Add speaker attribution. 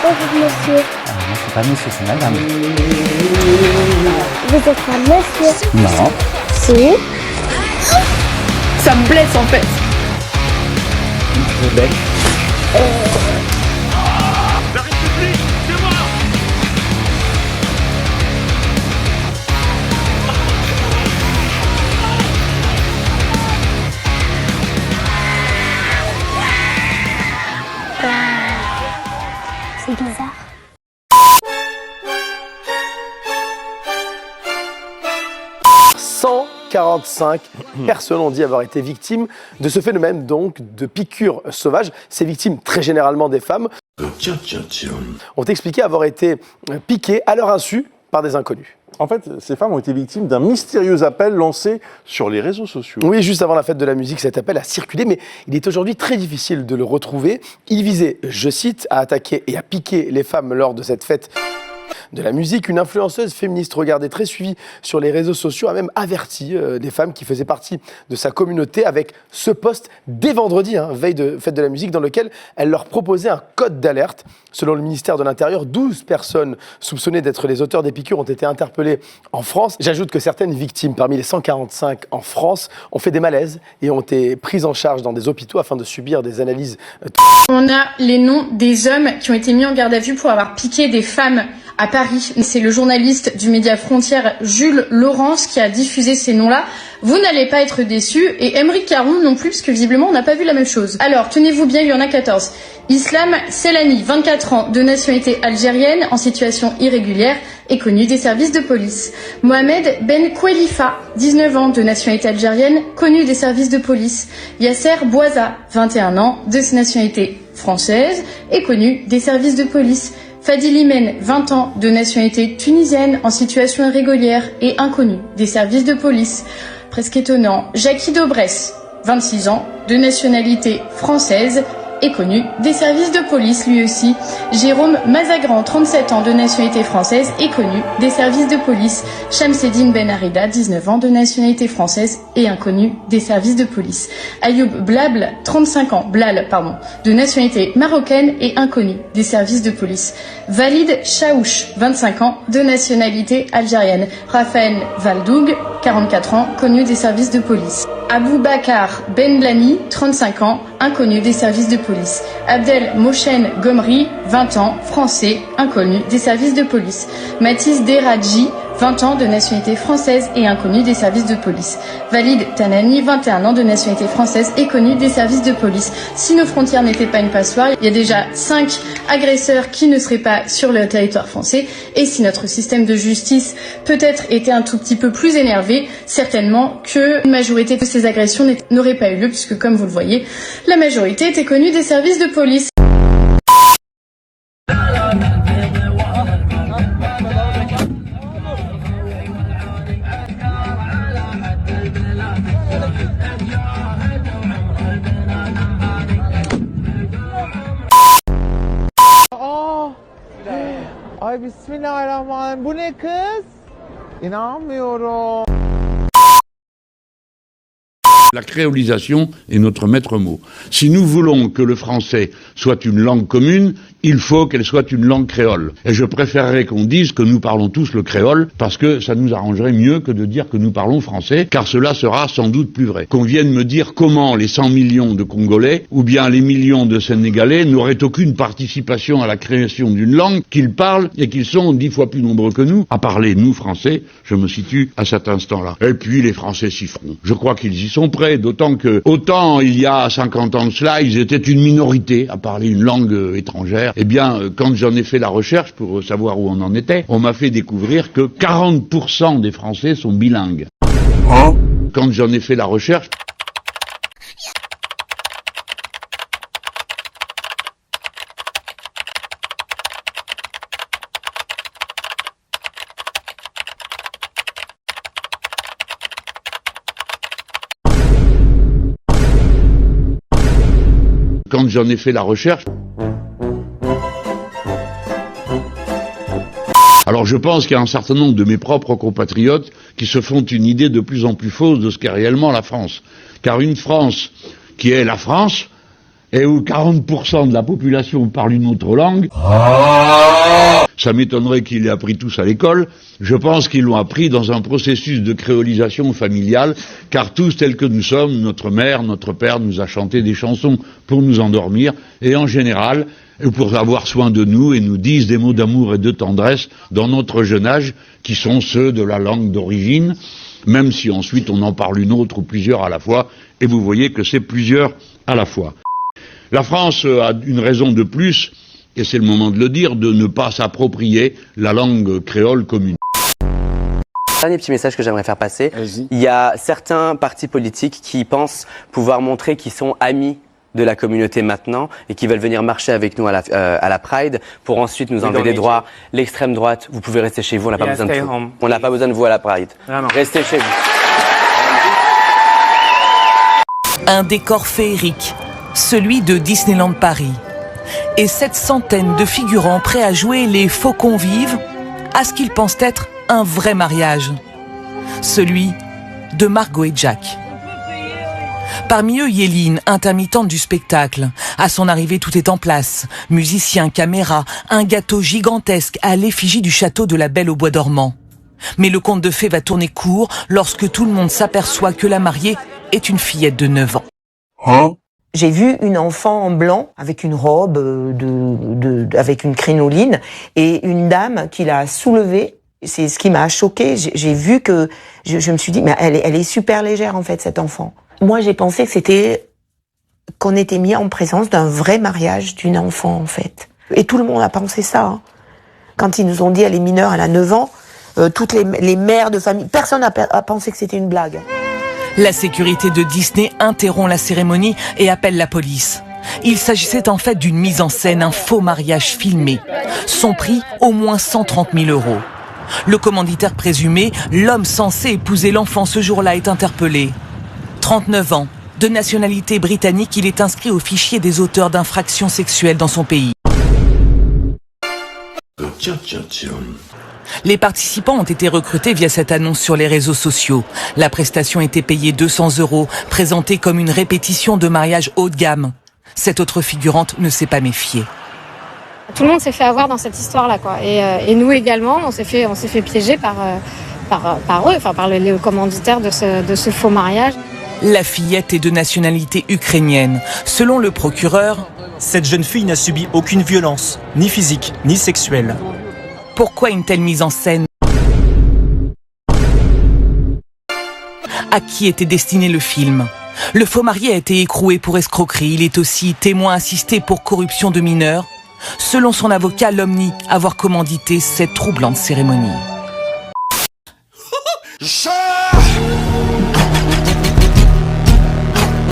Speaker 1: Bonjour monsieur.
Speaker 2: Ah, non, c'est pas monsieur, c'est madame.
Speaker 1: Vous êtes un monsieur?
Speaker 2: Non.
Speaker 1: Si.
Speaker 3: Ça me blesse en fait.
Speaker 2: Le bec.
Speaker 4: La République, c'est moi.
Speaker 1: C'est bizarre.
Speaker 5: « 145 personnes ont dit avoir été victimes de ce phénomène donc de piqûres sauvages. Ces victimes, très généralement des femmes, ont expliqué avoir été piquées à leur insu par des inconnus.
Speaker 6: En fait, ces femmes ont été victimes d'un mystérieux appel lancé sur les réseaux sociaux.
Speaker 5: Oui, juste avant la fête de la musique, cet appel a circulé, mais il est aujourd'hui très difficile de le retrouver. Il visait, je cite, à attaquer et à piquer les femmes lors de cette fête de la musique. Une influenceuse féministe regardée, très suivie sur les réseaux sociaux, a même averti des femmes qui faisaient partie de sa communauté avec ce post dès vendredi, veille de fête de la musique, dans lequel elle leur proposait un code d'alerte. Selon le ministère de l'Intérieur, 12 personnes soupçonnées d'être les auteurs des piqûres ont été interpellées en France. J'ajoute que certaines victimes, parmi les 145 en France, ont fait des malaises et ont été prises en charge dans des hôpitaux afin de subir des analyses.
Speaker 7: On a les noms des hommes qui ont été mis en garde à vue pour avoir piqué des femmes à Paris. C'est le journaliste du média Frontières, Jules Laurence, qui a diffusé ces noms-là. Vous n'allez pas être déçus, et Aymeric Caron non plus, parce que visiblement on n'a pas vu la même chose. Alors, tenez-vous bien, il y en a 14. Islam Selani, 24 ans, de nationalité algérienne, en situation irrégulière, est connu des services de police. Mohamed Ben Kouelifa, 19 ans, de nationalité algérienne, connu des services de police. Yasser Bouaza, 21 ans, de nationalité française, est connu des services de police. Fadil Imen, 20 ans, de nationalité tunisienne, en situation irrégulière et inconnu des services de police. Presque étonnant. Jackie Dobrès, 26 ans, de nationalité française, est connu des services de police lui aussi. Jérôme Mazagran, 37 ans, de nationalité française, est connu des services de police. Shamseddine Ben Arida, 19 ans, de nationalité française et inconnu des services de police. Ayoub Blal, 35 ans, de nationalité marocaine et inconnu des services de police. Walid Chaouch, 25 ans, de nationalité algérienne. Raphaël Valdoug, 44 ans, connu des services de police. Aboubacar Ben Blani, 35 ans, inconnu des services de police. Abdel Mochen Gomri, 20 ans, français, inconnu des services de police. Mathis Deradji, 20 ans, de nationalité française et inconnu des services de police. Walid Tanani, 21 ans, de nationalité française et connu des services de police. Si nos frontières n'étaient pas une passoire, il y a déjà 5 agresseurs qui ne seraient pas sur le territoire français. Et si notre système de justice peut-être était un tout petit peu plus énervé, certainement que une majorité de ces agressions n'aurait pas eu lieu, puisque comme vous le voyez, la majorité était connue des services de police.
Speaker 8: Ay bismillahirrahmanirrahim. Bu ne kız? İnanmıyorum.
Speaker 9: La créolisation est notre maître mot. Si nous voulons que le français soit une langue commune, il faut qu'elle soit une langue créole. Et je préférerais qu'on dise que nous parlons tous le créole, parce que ça nous arrangerait mieux que de dire que nous parlons français, car cela sera sans doute plus vrai. Qu'on vienne me dire comment les 100 millions de Congolais, ou bien les millions de Sénégalais, n'auraient aucune participation à la création d'une langue qu'ils parlent et qu'ils sont 10 fois plus nombreux que nous à parler, nous Français, je me situe à cet instant-là. Et puis les Français s'y feront. Je crois qu'ils y sont prêts, d'autant que, autant il y a 50 ans de cela, ils étaient une minorité à parler une langue étrangère. Eh bien, quand j'en ai fait la recherche pour savoir où on en était, on m'a fait découvrir que 40% des Français sont bilingues. Quand j'en ai fait la recherche... Quand j'en ai fait la recherche... Alors je pense qu'il y a un certain nombre de mes propres compatriotes qui se font une idée de plus en plus fausse de ce qu'est réellement la France. Car une France qui est la France, et où 40% de la population parle une autre langue, ça m'étonnerait qu'ils l'aient appris tous à l'école. Je pense qu'ils l'ont appris dans un processus de créolisation familiale, car tous tels que nous sommes, notre mère, notre père nous a chanté des chansons pour nous endormir, et en général, pour avoir soin de nous, et nous disent des mots d'amour et de tendresse dans notre jeune âge, qui sont ceux de la langue d'origine, même si ensuite on en parle une autre ou plusieurs à la fois, et vous voyez que c'est plusieurs à la fois. La France a une raison de plus, et c'est le moment de le dire, de ne pas s'approprier la langue créole commune.
Speaker 10: Dernier petit message que j'aimerais faire passer. Il y a certains partis politiques qui pensent pouvoir montrer qu'ils sont amis de la communauté maintenant et qui veulent venir marcher avec nous à la Pride pour ensuite nous enlever des droits. L'extrême droite, vous pouvez rester chez vous, on n'a pas besoin de vous. On n'a pas besoin de vous à la Pride. Vraiment. Restez chez vous.
Speaker 11: Un décor féerique, celui de Disneyland Paris. Et cette centaine de figurants prêts à jouer les faux convives à ce qu'ils pensent être un vrai mariage. Celui de Margot et Jack. Parmi eux, Yéline, intermittente du spectacle. À son arrivée, tout est en place. Musiciens, caméra, un gâteau gigantesque à l'effigie du château de la Belle au Bois dormant. Mais le conte de fées va tourner court lorsque tout le monde s'aperçoit que la mariée est une fillette de 9 ans.
Speaker 12: J'ai vu une enfant en blanc avec une robe avec une crinoline et une dame qui l'a soulevée. C'est ce qui m'a choquée. J'ai vu que je me suis dit mais elle est super légère en fait cette enfant. Moi j'ai pensé que qu'on était mis en présence d'un vrai mariage d'une enfant en fait. Et tout le monde a pensé ça. Hein. Quand ils nous ont dit elle est mineure, elle a 9 ans, toutes les mères de famille, personne n'a pensé que c'était une blague.
Speaker 11: La sécurité de Disney interrompt la cérémonie et appelle la police. Il s'agissait en fait d'une mise en scène, un faux mariage filmé. Son prix, au moins 130 000 €. Le commanditaire présumé, l'homme censé épouser l'enfant ce jour-là, est interpellé. 39 ans, de nationalité britannique, il est inscrit au fichier des auteurs d'infractions sexuelles dans son pays. Les participants ont été recrutés via cette annonce sur les réseaux sociaux. La prestation était payée 200 €, présentée comme une répétition de mariage haut de gamme. Cette autre figurante ne s'est pas méfiée.
Speaker 13: Tout le monde s'est fait avoir dans cette histoire-là, quoi. Et nous également, on s'est fait piéger par eux, enfin par les commanditaires de ce faux mariage.
Speaker 11: La fillette est de nationalité ukrainienne. Selon le procureur,
Speaker 14: cette jeune fille n'a subi aucune violence, ni physique, ni sexuelle.
Speaker 11: Pourquoi une telle mise en scène? À qui était destiné le film? Le faux marié a été écroué pour escroquerie. Il est aussi témoin assisté pour corruption de mineurs. Selon son avocat, l'homme nie avoir commandité cette troublante cérémonie.